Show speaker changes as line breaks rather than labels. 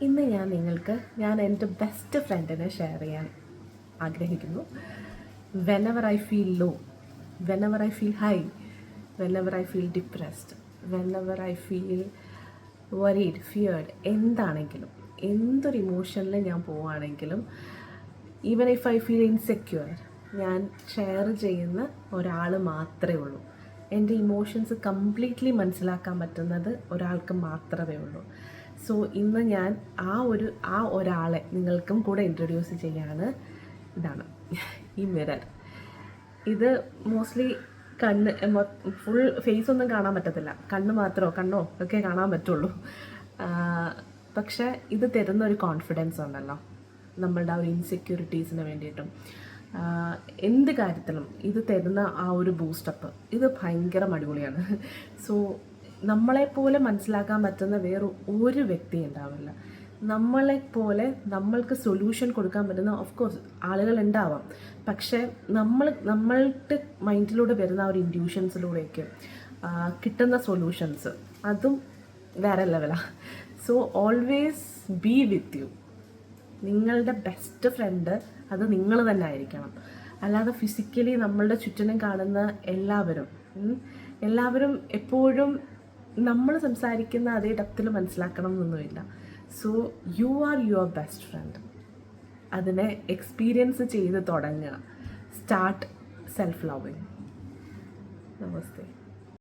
ഇന്ന് ഞാൻ എൻ്റെ ബെസ്റ്റ് ഫ്രണ്ടിനെ ഷെയർ ചെയ്യാൻ ആഗ്രഹിക്കുന്നു. Whenever I feel low, whenever I feel high, whenever I feel depressed, whenever I feel worried, feared, എന്താണെങ്കിലും എന്തൊരു ഇമോഷനിൽ ഞാൻ പോവുകയാണെങ്കിലും, even if I feel insecure, ഞാൻ ഷെയർ ചെയ്യുന്ന ഒരാൾ മാത്രമേ ഉള്ളൂ. എൻ്റെ ഇമോഷൻസ് കംപ്ലീറ്റ്ലി മനസ്സിലാക്കാൻ പറ്റുന്നത് ഒരാൾക്ക് മാത്രമേ ഉള്ളൂ. സോ ഇന്ന് ഞാൻ ആ ഒരാളെ നിങ്ങൾക്കും കൂടെ ഇൻട്രൊഡ്യൂസ് ചെയ്യാണ്. ഇതാണ് ഈ മിറർ. ഇത് മോസ്റ്റ്ലി ഫുൾ ഫേസ് ഒന്നും കാണാൻ പറ്റത്തില്ല, കണ്ണോ ഒക്കെ കാണാൻ പറ്റുള്ളൂ. പക്ഷേ ഇത് തരുന്ന ഒരു കോൺഫിഡൻസ് ഉണ്ടല്ലോ, നമ്മളുടെ ആ ഒരു ഇൻസെക്യൂരിറ്റീസിന് വേണ്ടിയിട്ടും എന്ത് കാര്യത്തിലും ഇത് തരുന്ന ആ ഒരു ബൂസ്റ്റപ്പ്, ഇത് ഭയങ്കര അടിപൊളിയാണ്. സോ നമ്മളെപ്പോലെ മനസ്സിലാക്കാൻ പറ്റുന്ന വേറെ ഒരു വ്യക്തി ഉണ്ടാവില്ല. നമ്മളെപ്പോലെ നമ്മൾക്ക് സൊല്യൂഷൻ കൊടുക്കാൻ പറ്റുന്ന ഓഫ് കോഴ്സ് ആളുകൾ ഉണ്ടാവാം, പക്ഷേ നമ്മളുടെ മൈൻഡിലൂടെ വരുന്ന ആ ഒരു ഇൻഡ്യൂഷൻസിലൂടെയൊക്കെ കിട്ടുന്ന സൊല്യൂഷൻസ് അതും വേറെ ലെവലാണ്. So always be with you. നിങ്ങളുടെ ബെസ്റ്റ് ഫ്രണ്ട് അത് നിങ്ങൾ തന്നെ ആയിരിക്കണം. അല്ലാതെ ഫിസിക്കലി നമ്മളുടെ ചുറ്റിനും കാണുന്ന എല്ലാവരും എപ്പോഴും നമ്മൾ സംസാരിക്കുന്ന അതേ ഡെപ്തിൽ മനസ്സിലാക്കണം എന്നൊന്നുമില്ല. So you are your best friend. അതിനെ എക്സ്പീരിയൻസ് ചെയ്ത് തുടങ്ങുക. Start self loving. നമസ്തേ.